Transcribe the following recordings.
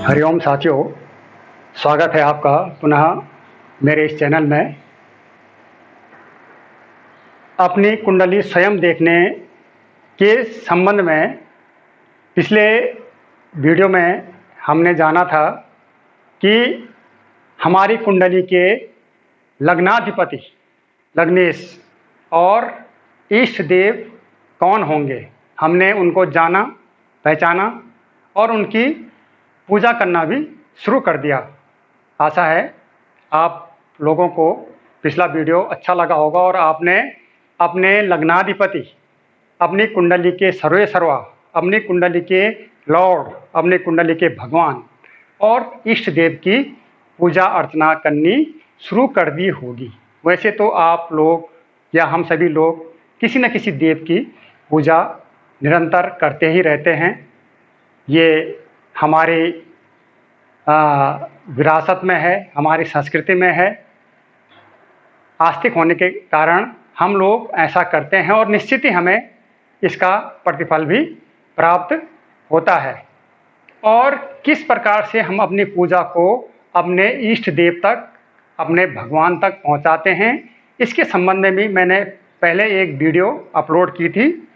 हरिओम साथियों, स्वागत है आपका पुनः मेरे इस चैनल में। अपनी कुंडली स्वयं देखने के संबंध में पिछले वीडियो में हमने जाना था कि हमारी कुंडली के लग्नाधिपति लग्नेश और इष्ट देव कौन होंगे। हमने उनको जाना, पहचाना और उनकी पूजा करना भी शुरू कर दिया। आशा है आप लोगों को पिछला वीडियो अच्छा लगा होगा और आपने अपने लग्नाधिपति, अपनी कुंडली के सर्वे सर्वा, अपनी कुंडली के लॉर्ड, अपनी कुंडली के भगवान और इष्ट देव की पूजा अर्चना करनी शुरू कर दी होगी। वैसे तो आप लोग या हम सभी लोग किसी न किसी देव की पूजा निरंतर करते ही रहते हैं। ये हमारी विरासत में है, हमारी संस्कृति में है। आस्तिक होने के कारण हम लोग ऐसा करते हैं और निश्चित ही हमें इसका प्रतिफल भी प्राप्त होता है। और किस प्रकार से हम अपनी पूजा को अपने इष्ट देव तक, अपने भगवान तक पहुंचाते हैं, इसके संबंध में भी मैंने पहले एक वीडियो अपलोड की थी,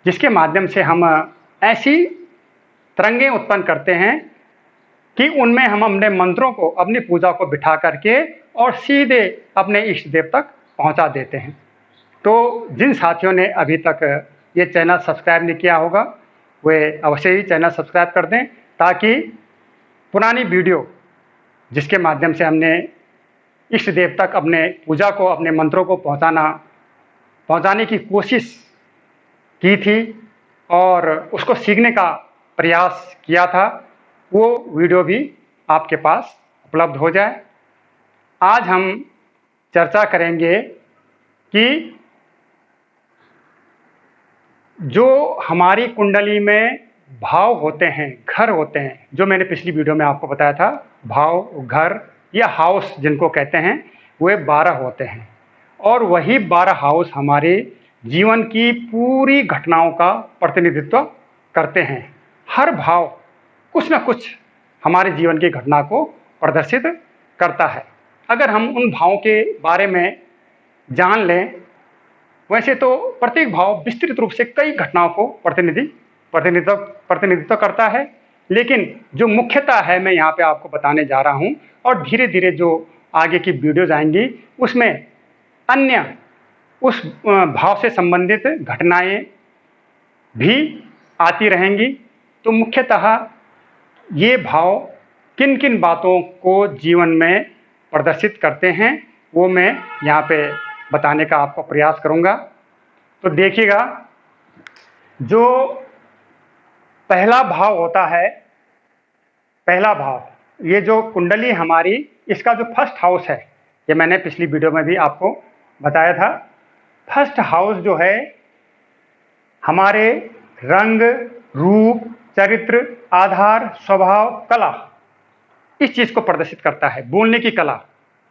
जिसके माध्यम से हम ऐसी तरंगें उत्पन्न करते हैं कि उनमें हम अपने मंत्रों को, अपनी पूजा को बिठा करके और सीधे अपने इष्ट देव तक पहुंचा देते हैं। तो जिन साथियों ने अभी तक ये चैनल सब्सक्राइब नहीं किया होगा, वे अवश्य ही चैनल सब्सक्राइब कर दें, ताकि पुरानी वीडियो जिसके माध्यम से हमने इष्ट देव तक अपने पूजा को, अपने मंत्रों को पहुंचाने की कोशिश की थी और उसको सीखने का प्रयास किया था, वो वीडियो भी आपके पास उपलब्ध हो जाए। आज हम चर्चा करेंगे कि जो हमारी कुंडली में भाव होते हैं, घर होते हैं, जो मैंने पिछली वीडियो में आपको बताया था, भाव, घर या हाउस जिनको कहते हैं, वे 12 होते हैं और वही 12 हाउस हमारे जीवन की पूरी घटनाओं का प्रतिनिधित्व करते हैं। हर भाव कुछ न कुछ हमारे जीवन की घटना को प्रदर्शित करता है। अगर हम उन भावों के बारे में जान लें, वैसे तो प्रत्येक भाव विस्तृत रूप से कई घटनाओं को प्रतिनिधित्व करता है, लेकिन जो मुख्यतः है मैं यहाँ पे आपको बताने जा रहा हूँ और धीरे धीरे जो आगे की वीडियोज आएंगी उसमें अन्य उस भाव से संबंधित घटनाएं भी आती रहेंगी। तो मुख्यतः ये भाव किन किन बातों को जीवन में प्रदर्शित करते हैं, वो मैं यहाँ पे बताने का आपको प्रयास करूँगा। तो देखिएगा, जो पहला भाव होता है, पहला भाव, ये जो कुंडली हमारी, इसका जो फर्स्ट हाउस है, ये मैंने पिछली वीडियो में भी आपको बताया था। फर्स्ट हाउस जो है हमारे रंग, रूप, चरित्र, आधार, स्वभाव, कला, इस चीज़ को प्रदर्शित करता है। बोलने की कला,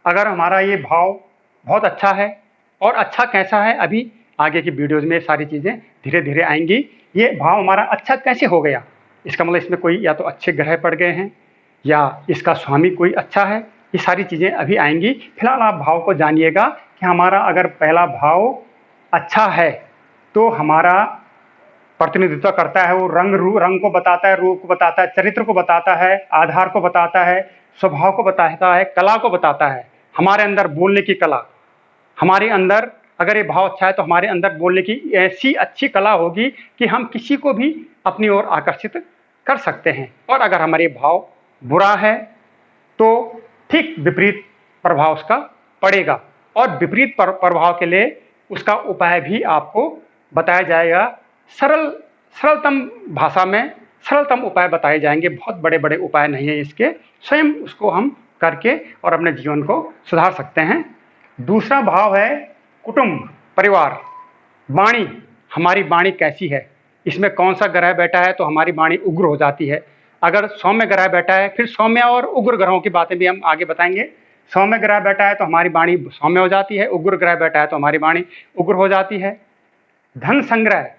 अगर हमारा ये भाव बहुत अच्छा है, और अच्छा कैसा है अभी आगे की वीडियोज़ में सारी चीज़ें धीरे धीरे आएंगी। ये भाव हमारा अच्छा कैसे हो गया, इसका मतलब इसमें कोई या तो अच्छे ग्रह पड़ गए हैं या इसका स्वामी कोई अच्छा है, ये सारी चीज़ें अभी आएंगी। फिलहाल आप भाव को जानिएगा कि हमारा अगर पहला भाव अच्छा है तो हमारा प्रतिनिधित्व करता है, वो रंग को बताता है, रूप को बताता है, चरित्र को बताता है, आधार को बताता है, स्वभाव को बताता है, कला को बताता है। हमारे अंदर बोलने की कला, हमारे अंदर अगर ये भाव अच्छा है तो हमारे अंदर बोलने की ऐसी अच्छी कला होगी कि हम किसी को भी अपनी ओर आकर्षित कर सकते हैं। और अगर हमारे भाव बुरा है तो ठीक विपरीत प्रभाव उसका पड़ेगा, और विपरीत प्रभाव के लिए उसका उपाय भी आपको बताया जाएगा। सरलतम भाषा में सरलतम उपाय बताए जाएंगे, बहुत बड़े बड़े उपाय नहीं है इसके, स्वयं उसको हम करके और अपने जीवन को सुधार सकते हैं। दूसरा भाव है कुटुंब, परिवार, वाणी, हमारी वाणी कैसी है, इसमें कौन सा ग्रह बैठा है तो हमारी वाणी उग्र हो जाती है। अगर सौम्य ग्रह बैठा है, फिर सौम्य और उग्र ग्रहों की बातें भी हम आगे बताएंगे। सौम्य ग्रह बैठा है तो हमारी वाणी सौम्य हो जाती है, उग्र ग्रह बैठा है तो हमारी वाणी उग्र हो जाती है। धन संग्रह,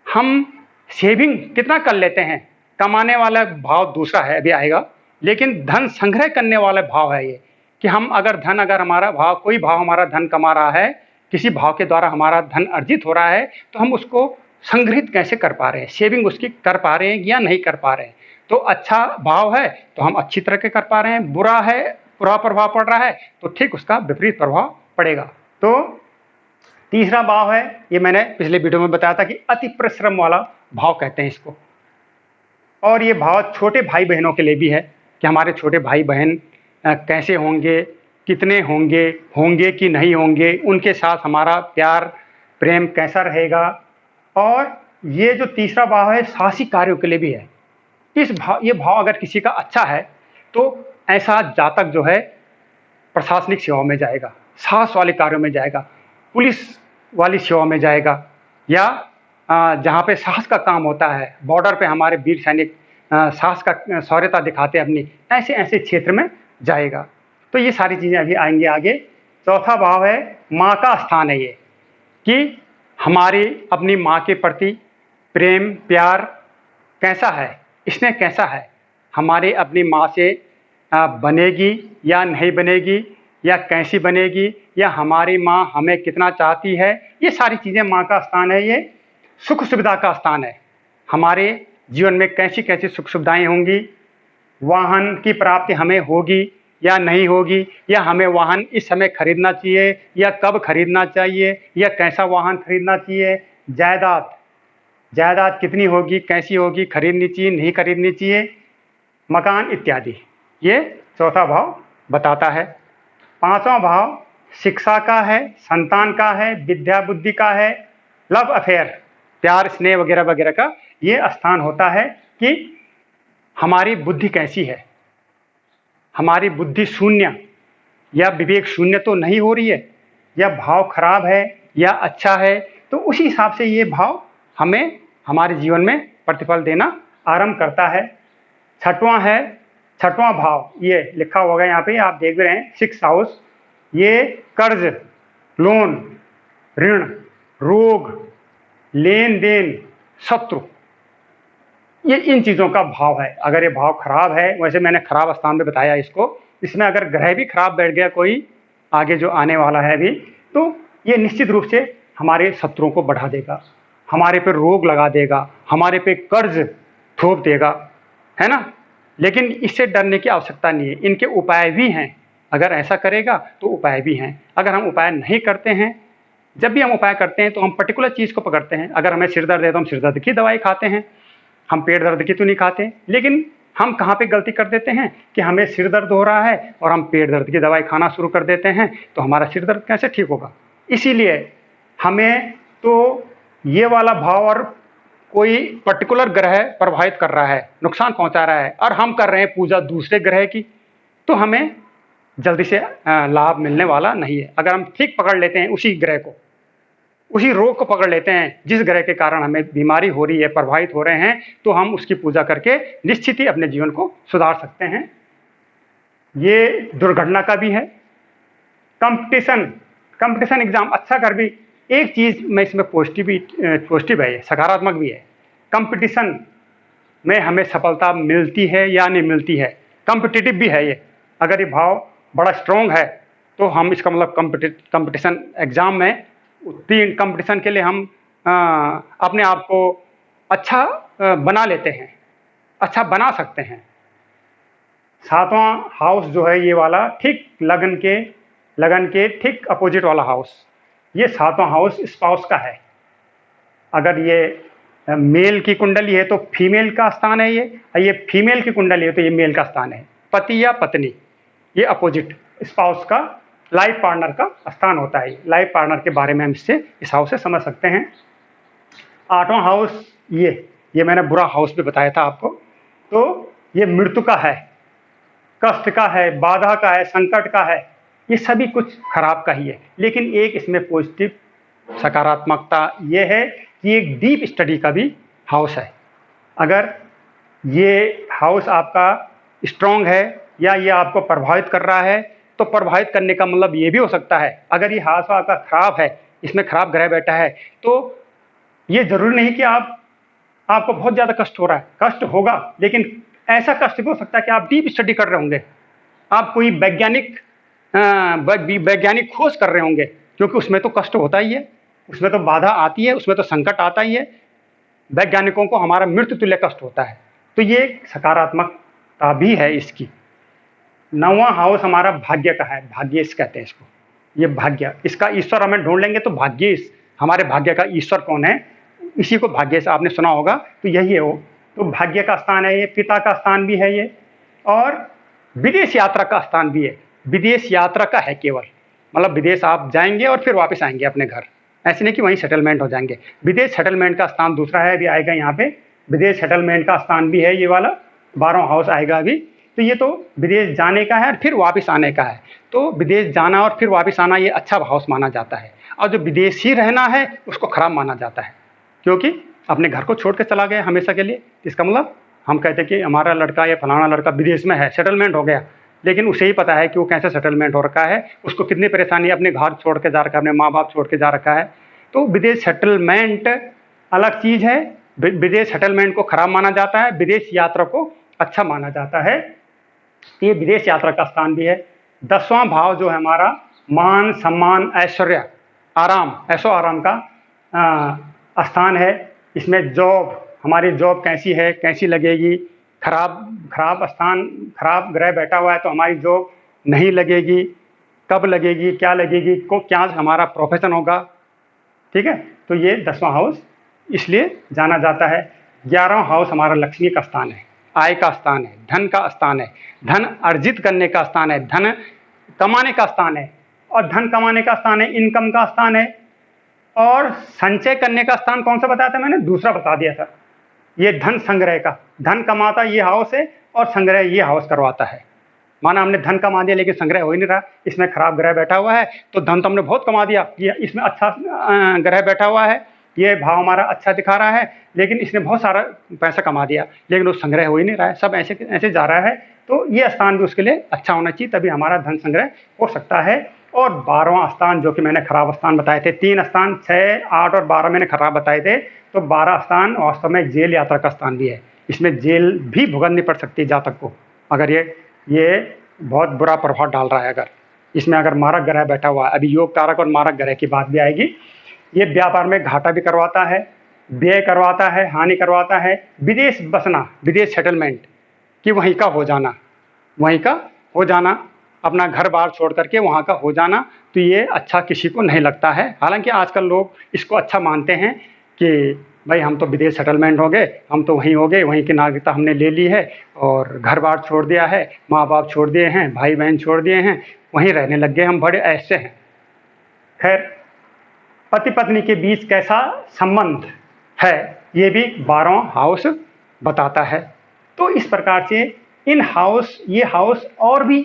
हम सेविंग कितना कर लेते हैं, कमाने वाला भाव दूसरा है, अभी आएगा, लेकिन धन संग्रह करने वाला भाव है ये, कि हम अगर हमारा भाव, कोई भाव हमारा धन कमा रहा है, किसी भाव के द्वारा हमारा धन अर्जित हो रहा है, तो हम उसको संग्रहित कैसे कर पा रहे हैं, सेविंग उसकी कर पा रहे हैं या नहीं कर पा रहे हैं। तो अच्छा भाव है तो हम अच्छी तरह के कर पा रहे हैं, बुरा है, बुरा प्रभाव पड़ रहा है तो ठीक उसका विपरीत प्रभाव पड़ेगा। तो तीसरा भाव है, ये मैंने पिछले वीडियो में बताया था कि अति परिश्रम वाला भाव कहते हैं इसको। और ये भाव छोटे भाई बहनों के लिए भी है, कि हमारे छोटे भाई बहन कैसे होंगे, कितने होंगे, होंगे कि नहीं होंगे, उनके साथ हमारा प्यार प्रेम कैसा रहेगा। और ये जो तीसरा भाव है साहसी कार्यों के लिए भी है। ये भाव अगर किसी का अच्छा है तो ऐसा जातक जो है प्रशासनिक सेवा में जाएगा, साहस वाले कार्यों में जाएगा, पुलिस वाली सेवा में जाएगा, या जहाँ पे साहस का काम होता है, बॉर्डर पे हमारे वीर सैनिक साहस का शौर्यता दिखाते हैं अपनी, ऐसे ऐसे क्षेत्र में जाएगा। तो ये सारी चीज़ें अभी आएंगी आगे। चौथा भाव है माँ का स्थान है ये, कि हमारी अपनी माँ के प्रति प्रेम प्यार कैसा है, इसमें कैसा है, हमारे अपनी माँ से बनेगी या नहीं बनेगी, या कैसी बनेगी, या हमारी माँ हमें कितना चाहती है, ये सारी चीज़ें माँ का स्थान है। ये सुख सुविधा का स्थान है, हमारे जीवन में कैसी कैसी सुख सुविधाएं होंगी, वाहन की प्राप्ति हमें होगी या नहीं होगी, या हमें वाहन इस समय खरीदना चाहिए या कब खरीदना चाहिए, या कैसा वाहन खरीदना चाहिए, जायदाद कितनी होगी, कैसी होगी, खरीदनी चाहिए नहीं खरीदनी चाहिए, मकान इत्यादि, ये चौथा भाव बताता है। पांचवा भाव शिक्षा का है, संतान का है, विद्या बुद्धि का है, लव अफेयर प्यार स्नेह वगैरह वगैरह का ये स्थान होता है, कि हमारी बुद्धि कैसी है, हमारी बुद्धि शून्य या विवेक शून्य तो नहीं हो रही है, या भाव खराब है या अच्छा है, तो उसी हिसाब से ये भाव हमें हमारे जीवन में प्रतिफल देना आरंभ करता है। छठवां भाव ये लिखा होगा यहाँ पे, आप देख रहे हैं 6th हाउस, ये कर्ज, लोन, ऋण, रोग, लेन देन, शत्रु, ये इन चीज़ों का भाव है। अगर ये भाव खराब है, वैसे मैंने खराब स्थान में बताया इसको, इसमें अगर ग्रह भी खराब बैठ गया कोई आगे जो आने वाला है भी, तो ये निश्चित रूप से हमारे शत्रुओं को बढ़ा देगा, हमारे पे रोग लगा देगा, हमारे पे कर्ज थोप देगा, है ना। लेकिन इससे डरने की आवश्यकता नहीं है, इनके उपाय भी हैं। अगर ऐसा करेगा तो उपाय भी हैं। अगर हम उपाय नहीं करते हैं, जब भी हम उपाय करते हैं तो हम पर्टिकुलर चीज़ को पकड़ते हैं। अगर हमें सिर दर्द है तो हम सिर दर्द की दवाई खाते हैं, हम पेट दर्द की तो नहीं खाते। लेकिन हम कहाँ पे गलती कर देते हैं कि हमें सिर दर्द हो रहा है और हम पेट दर्द की दवाई खाना शुरू कर देते हैं, तो हमारा सिर दर्द कैसे ठीक होगा। इसीलिए हमें तो ये वाला भाव और कोई पर्टिकुलर ग्रह प्रभावित कर रहा है, नुकसान पहुंचा रहा है, और हम कर रहे हैं पूजा दूसरे ग्रह की, तो हमें जल्दी से लाभ मिलने वाला नहीं है। अगर हम ठीक पकड़ लेते हैं उसी ग्रह को, उसी रोग को पकड़ लेते हैं जिस ग्रह के कारण हमें बीमारी हो रही है, प्रभावित हो रहे हैं, तो हम उसकी पूजा करके निश्चित ही अपने जीवन को सुधार सकते हैं। ये दुर्घटना का भी है। कंपटीशन एग्जाम अच्छा कर भी, एक चीज़ में इसमें पॉजिटिव है, सकारात्मक भी है। कंपटीशन में हमें सफलता मिलती है या नहीं मिलती है, कॉम्पिटिटिव भी है ये। अगर ये भाव बड़ा स्ट्रॉन्ग है तो हम इसका मतलब कंपटीशन एग्ज़ाम में उत्तीर्ण, कंपटीशन के लिए हम अपने आप को अच्छा बना लेते हैं, अच्छा बना सकते हैं। 7वां हाउस जो है ये वाला, ठीक लगन के ठीक अपोजिट वाला हाउस, ये 7वां हाउस स्पाउस का है। अगर ये मेल की कुंडली है तो फीमेल का स्थान है ये फीमेल की कुंडली है तो ये मेल का स्थान है। पति या पत्नी, ये अपोजिट स्पाउस का, लाइफ पार्टनर का स्थान होता है। लाइफ पार्टनर के बारे में हम इस हाउस से समझ सकते हैं। 8वां हाउस ये मैंने बुरा हाउस भी बताया था आपको, तो ये मृत्यु का है, कष्ट का है, बाधा का है, संकट का है, ये सभी कुछ खराब का ही है। लेकिन एक इसमें पॉजिटिव सकारात्मकता ये है कि एक डीप स्टडी का भी हाउस है। अगर ये हाउस आपका स्ट्रॉन्ग है या ये आपको प्रभावित कर रहा है, तो प्रभावित करने का मतलब ये भी हो सकता है, अगर ये हाउस आपका खराब है, इसमें खराब ग्रह बैठा है, तो ये जरूरी नहीं कि आप आपको बहुत ज़्यादा कष्ट हो रहा है, कष्ट होगा, लेकिन ऐसा कष्ट भी हो सकता है कि आप डीप स्टडी कर रहे होंगे, आप कोई वैज्ञानिक खोज कर रहे होंगे, क्योंकि उसमें तो कष्ट होता ही है, उसमें तो बाधा आती है, उसमें तो संकट आता ही है। वैज्ञानिकों को हमारा मृत्यु तुल्य कष्ट होता है, तो ये सकारात्मकता भी है इसकी। 9वां हाउस हमारा भाग्य का है, भाग्येश कहते हैं इसको, ये भाग्य, इसका ईश्वर हमें ढूंढ लेंगे तो भाग्येश, हमारे भाग्य का ईश्वर कौन है, इसी को भाग्येश आपने सुना होगा, तो यही है वो। तो भाग्य का स्थान है ये, पिता का स्थान भी है ये, और विदेश यात्रा का स्थान भी है। विदेश यात्रा का है केवल, मतलब विदेश आप जाएंगे और फिर वापस आएंगे अपने घर, ऐसे नहीं कि वहीं सेटलमेंट हो जाएंगे। विदेश सेटलमेंट का स्थान दूसरा है, अभी आएगा यहाँ पे, विदेश सेटलमेंट का स्थान भी है ये वाला, 12वां हाउस आएगा अभी। तो ये तो विदेश जाने का है और फिर वापस आने का है, तो विदेश जाना और फिर वापस आना ये अच्छा हाउस माना जाता है, और जो विदेश ही रहना है उसको खराब माना जाता है, क्योंकि अपने घर को छोड़ के चला गया हमेशा के लिए। इसका मतलब हम कहते हैं कि हमारा लड़का या फलाना लड़का विदेश में है, सेटलमेंट हो गया, लेकिन उसे ही पता है कि वो कैसे सेटलमेंट हो रखा है, उसको कितनी परेशानी, अपने घर छोड़ के जा रखा है, अपने माँ बाप छोड़ के जा रखा है। तो विदेश सेटलमेंट अलग चीज़ है, विदेश सेटलमेंट को खराब माना जाता है, विदेश यात्रा को अच्छा माना जाता है। ये विदेश यात्रा का स्थान भी है। 10वां भाव जो है हमारा, मान सम्मान ऐश्वर्य आराम, ऐशो आराम का स्थान है। इसमें जॉब, हमारी जॉब कैसी है, कैसी लगेगी, खराब स्थान, खराब ग्रह बैठा हुआ है तो हमारी जॉब नहीं लगेगी, कब लगेगी, क्या लगेगी, क्या हमारा प्रोफेशन होगा, ठीक है। तो ये 10वां हाउस इसलिए जाना जाता है। 11वां हाउस हमारा लक्ष्मी का स्थान है, आय का स्थान है, धन का स्थान है, धन अर्जित करने का स्थान है, धन कमाने का स्थान है, और धन कमाने का स्थान है, इनकम का स्थान है। और संचय करने का स्थान कौन सा बताया था मैंने, दूसरा बता दिया था, ये धन संग्रह का, धन कमाता ये हाउस है और संग्रह ये हाउस करवाता है। माना हमने धन कमा दिया लेकिन संग्रह हो ही नहीं रहा, इसमें खराब ग्रह बैठा हुआ है, तो धन तो हमने बहुत कमा दिया, ये इसमें अच्छा ग्रह बैठा हुआ है, ये भाव हमारा अच्छा दिखा रहा है, लेकिन इसने बहुत सारा पैसा कमा दिया, लेकिन वो संग्रह हो ही नहीं रहा है, सब ऐसे ऐसे जा रहा है। तो ये स्थान भी उसके लिए अच्छा होना चाहिए, तभी हमारा धन संग्रह हो सकता है। और 12वां स्थान जो कि मैंने खराब स्थान बताए थे, 3 स्थान 6, 8 और 12 मैंने खराब बताए थे, तो 12 स्थान वास्तव में जेल यात्रा का स्थान भी है। इसमें जेल भी भुगतनी पड़ सकती है जातक को, अगर ये बहुत बुरा प्रभाव डाल रहा है, अगर इसमें अगर मारक ग्रह बैठा हुआ है। अभी योग कारक और मारक ग्रह की बात भी आएगी। ये व्यापार में घाटा भी करवाता है, व्यय करवाता है, हानि करवाता है। विदेश बसना, विदेश सेटलमेंट कि वहीं का हो जाना, वहीं का हो जाना, अपना घर बार छोड़ करके वहाँ का हो जाना, तो ये अच्छा किसी को नहीं लगता है। हालांकि आजकल लोग इसको अच्छा मानते हैं कि भाई हम तो विदेश सेटलमेंट हो गए, हम तो वहीं हो गए, वहीं की नागरिकता हमने ले ली है और घर बार छोड़ दिया है, माँ बाप छोड़ दिए हैं, भाई बहन छोड़ दिए हैं, वहीं रहने लग गए, हम बड़े ऐसे हैं। खैर, पति पत्नी के बीच कैसा संबंध है ये भी 12वां हाउस बताता है। तो इस प्रकार से इन हाउस, ये हाउस और भी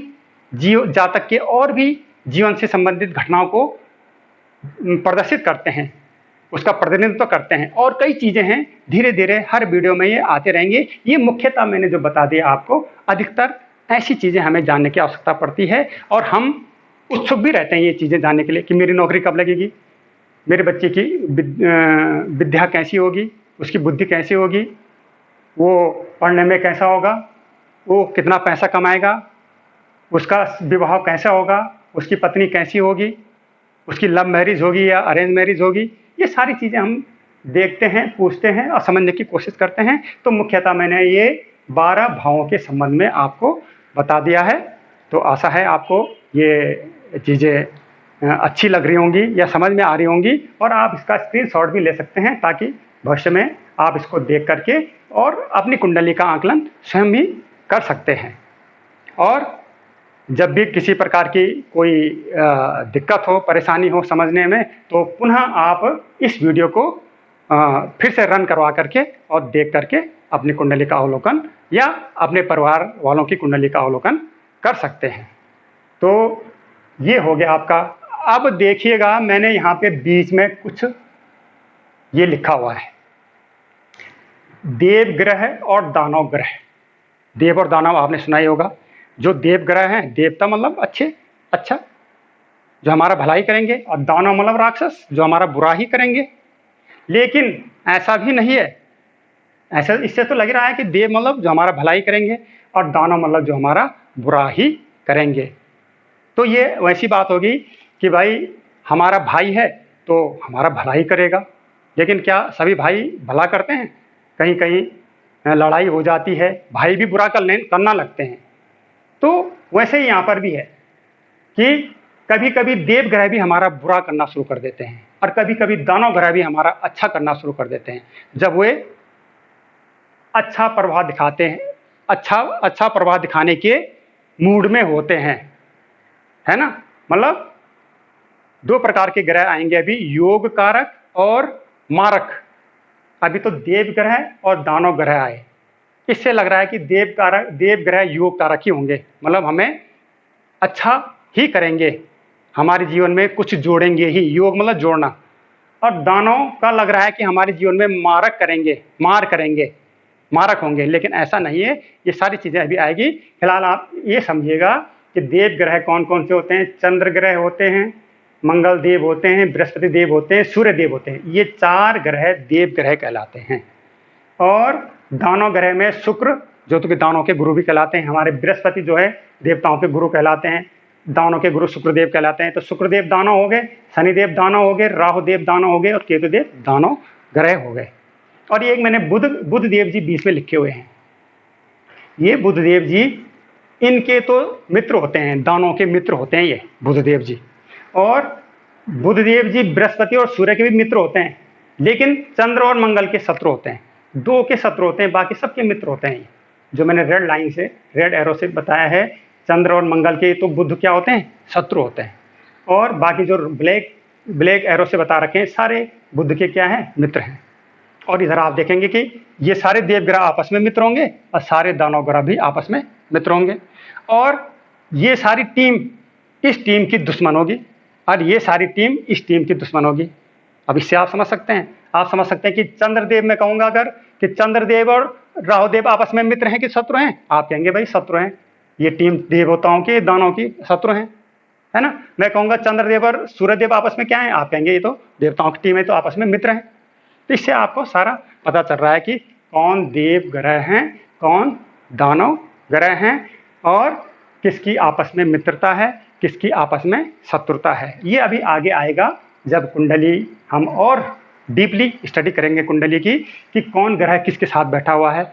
जातक के और भी जीवन से संबंधित घटनाओं को प्रदर्शित करते हैं, उसका प्रतिनिधित्व करते हैं, और कई चीज़ें हैं, धीरे धीरे हर वीडियो में ये आते रहेंगे। ये मुख्यतः मैंने जो बता दिया आपको, अधिकतर ऐसी चीज़ें हमें जानने की आवश्यकता पड़ती है, और हम उत्सुक भी रहते हैं ये चीज़ें जानने के लिए कि मेरी नौकरी कब लगेगी, मेरे बच्चे की विद्या कैसी होगी, उसकी बुद्धि कैसी होगी, वो पढ़ने में कैसा होगा, वो कितना पैसा कमाएगा, उसका विवाह कैसा होगा, उसकी पत्नी कैसी होगी, उसकी लव मैरिज होगी या अरेंज मैरिज होगी। ये सारी चीज़ें हम देखते हैं, पूछते हैं और समझने की कोशिश करते हैं। तो मुख्यतः मैंने ये 12 भावों के संबंध में आपको बता दिया है। तो आशा है आपको ये चीज़ें अच्छी लग रही होंगी या समझ में आ रही होंगी, और आप इसका स्क्रीनशॉट भी ले सकते हैं ताकि भविष्य में आप इसको देख करके और अपनी कुंडली का आकलन स्वयं भी कर सकते हैं। और जब भी किसी प्रकार की कोई दिक्कत हो, परेशानी हो समझने में, तो पुनः आप इस वीडियो को फिर से रन करवा करके और देख करके अपनी कुंडली का अवलोकन या अपने परिवार वालों की कुंडली का अवलोकन कर सकते हैं। तो ये हो गया आपका। अब देखिएगा, मैंने यहाँ पे बीच में कुछ ये लिखा हुआ है, देव ग्रह और दानव ग्रह। देव और दानव आपने सुना ही होगा। जो देव ग्रह हैं, देवता मतलब अच्छे, अच्छा जो हमारा भलाई करेंगे, और दानव मतलब राक्षस जो हमारा बुरा ही करेंगे। लेकिन ऐसा भी नहीं है ऐसे इससे तो लग रहा है कि देव मतलब जो हमारा भलाई करेंगे और दानव मतलब जो हमारा बुरा ही करेंगे। तो ये वैसी बात होगी कि भाई हमारा भाई है तो हमारा भला ही करेगा, लेकिन क्या सभी भाई भला करते हैं? कहीं कहीं लड़ाई हो जाती है, भाई भी बुरा करना लगते हैं। तो वैसे ही यहाँ पर भी है कि कभी कभी देव ग्रह भी हमारा बुरा करना शुरू कर देते हैं और कभी कभी दानव ग्रह भी हमारा अच्छा करना शुरू कर देते हैं, जब वे अच्छा प्रभाव दिखाते हैं, अच्छा प्रभाव दिखाने के मूड में होते हैं, है ना। मतलब दो प्रकार के ग्रह आएंगे अभी, योग कारक और मारक। अभी तो देव ग्रह और दानव ग्रह आए। इससे लग रहा है कि देव ग्रह योग कारक ही होंगे, मतलब हमें अच्छा ही करेंगे, हमारे जीवन में कुछ जोड़ेंगे ही, योग मतलब जोड़ना। और दानव का लग रहा है कि हमारे जीवन में मारक होंगे, लेकिन ऐसा नहीं है। ये सारी चीजें अभी आएगी। फिलहाल आप ये समझिएगा कि देव ग्रह कौन कौन से होते हैं। चंद्र ग्रह होते हैं, मंगल देव होते हैं, बृहस्पति देव होते हैं, सूर्य देव होते हैं। ये 4 ग्रह देव ग्रह कहलाते हैं। और दानव ग्रह में शुक्र, जो तो कि दानव के गुरु भी कहलाते हैं। हमारे बृहस्पति जो है देवताओं के गुरु कहलाते हैं, दानव के गुरु शुक्रदेव कहलाते हैं। तो शुक्रदेव दानव हो गए, शनिदेव दानव हो गए, राहु देव दानव हो गए और केतु देव दानव ग्रह हो गए। और ये एक मैंने बुध देव जी बीच में लिखे हुए हैं। ये बुध देव जी, इनके तो मित्र होते हैं, दानव के मित्र होते हैं ये बुध देव जी। और बुध देव जी बृहस्पति और सूर्य के भी मित्र होते हैं, लेकिन चंद्र और मंगल के शत्रु होते हैं। 2 के शत्रु होते हैं, बाकी सबके मित्र होते हैं। जो मैंने रेड एरो से बताया है, चंद्र और मंगल के तो बुध क्या होते हैं, शत्रु होते हैं। और बाकी जो ब्लैक एरो से बता रखे हैं, सारे बुध के क्या हैं, मित्र हैं। और इधर आप देखेंगे कि ये सारे देवग्रह आपस में मित्र होंगे और सारे दानव ग्रह भी आपस में मित्र होंगे। और ये सारी टीम इस टीम की दुश्मन होगी और ये सारी टीम इस टीम की दुश्मन होगी। अब इससे आप समझ सकते हैं कि चंद्रदेव में कहूँगा अगर कि चंद्रदेव और राहुदेव आपस में मित्र हैं कि शत्रु हैं, आप कहेंगे भाई शत्रु हैं। ये टीम देवताओं की, दानव की शत्रु हैं, है ना। मैं कहूँगा चंद्रदेव और सूर्यदेव आपस में क्या है, आप कहेंगे ये तो देवताओं की टीम है, तो आपस में मित्र हैं। तो इससे आपको सारा पता चल रहा है कि कौन देव ग्रह हैं, कौन दानव ग्रह हैं और किसकी आपस में मित्रता है, किसकी आपस में शत्रुता है। ये अभी आगे आएगा जब कुंडली हम और डीपली स्टडी करेंगे कुंडली की, कि कौन ग्रह किसके साथ बैठा हुआ है।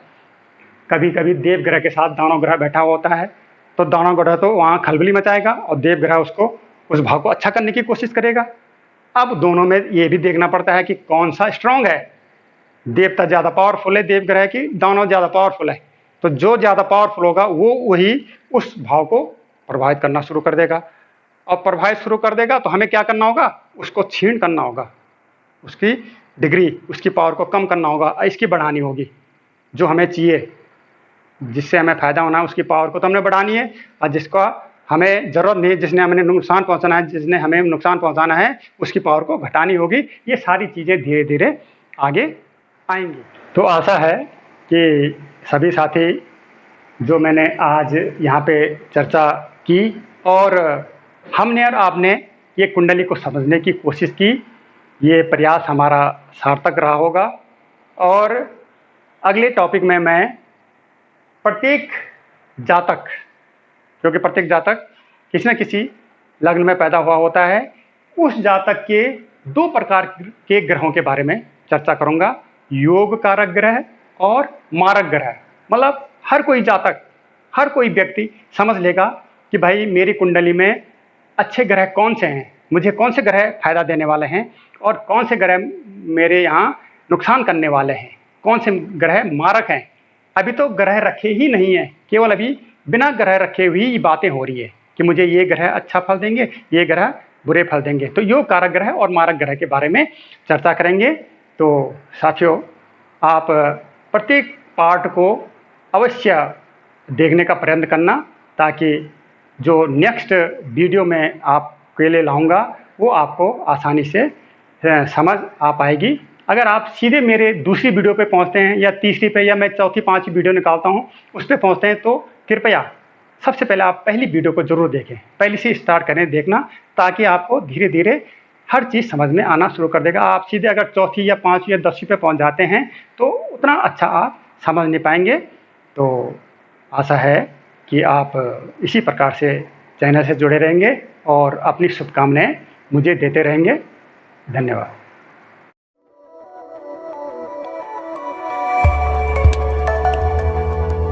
कभी कभी देव ग्रह के साथ दानव ग्रह बैठा होता है, तो दानव ग्रह तो वहाँ खलबली मचाएगा और देव ग्रह उस भाव को अच्छा करने की कोशिश करेगा। अब दोनों में ये भी देखना पड़ता है कि कौन सा स्ट्रांग है, देवता ज़्यादा पावरफुल है देव ग्रह की, दानव ज़्यादा पावरफुल है। तो जो ज़्यादा पावरफुल होगा वो वही उस भाव को प्रभावित करना शुरू कर देगा। और प्रभावित शुरू कर देगा तो हमें क्या करना होगा, उसको छीण करना होगा, उसकी डिग्री, उसकी पावर को कम करना होगा, इसकी बढ़ानी होगी। जो हमें चाहिए, जिससे हमें फ़ायदा होना है, उसकी पावर को तो हमने बढ़ानी है। और जिसका हमें ज़रूरत नहीं, जिसने हमें नुकसान पहुंचाना है, उसकी पावर को घटानी होगी। ये सारी चीज़ें धीरे धीरे आगे आएंगी। तो आशा है कि सभी साथी जो मैंने आज यहाँ पे चर्चा की और हमने और आपने ये कुंडली को समझने की कोशिश की, ये प्रयास हमारा सार्थक रहा होगा। और अगले टॉपिक में मैं प्रत्येक जातक, क्योंकि प्रत्येक जातक किसी न किसी लग्न में पैदा हुआ होता है, उस जातक के 2 प्रकार के ग्रहों के बारे में चर्चा करूंगा, योग कारक ग्रह और मारक ग्रह। मतलब हर कोई जातक, हर कोई व्यक्ति समझ लेगा कि भाई मेरी कुंडली में अच्छे ग्रह कौन से हैं, मुझे कौन से ग्रह फायदा देने वाले हैं और कौन से ग्रह मेरे यहाँ नुकसान करने वाले हैं, कौन से ग्रह मारक हैं। अभी तो ग्रह रखे ही नहीं है, केवल अभी बिना ग्रह रखे हुई ये बातें हो रही है कि मुझे ये ग्रह अच्छा फल देंगे, ये ग्रह बुरे फल देंगे। तो योग कारक ग्रह और मारक ग्रह के बारे में चर्चा करेंगे। तो साथियों, आप प्रत्येक पार्ट को अवश्य देखने का प्रयत्न करना, ताकि जो नेक्स्ट वीडियो में आपके लिए लाऊंगा वो आपको आसानी से समझ आ पाएगी। अगर आप सीधे मेरे दूसरी वीडियो पे पहुंचते हैं या तीसरी पे, या मैं चौथी 5वीं वीडियो निकालता हूं उस पे पहुंचते हैं, तो कृपया सबसे पहले आप पहली वीडियो को जरूर देखें, पहले से स्टार्ट करें देखना, ताकि आपको धीरे धीरे हर चीज़ समझ में आना शुरू कर देगा। आप सीधे अगर चौथी या पाँचवीं या 10वीं पे पहुंच जाते हैं तो उतना अच्छा आप समझ नहीं पाएंगे। तो आशा है कि आप इसी प्रकार से चैनल से जुड़े रहेंगे और अपनी शुभकामनाएं मुझे देते रहेंगे। धन्यवाद।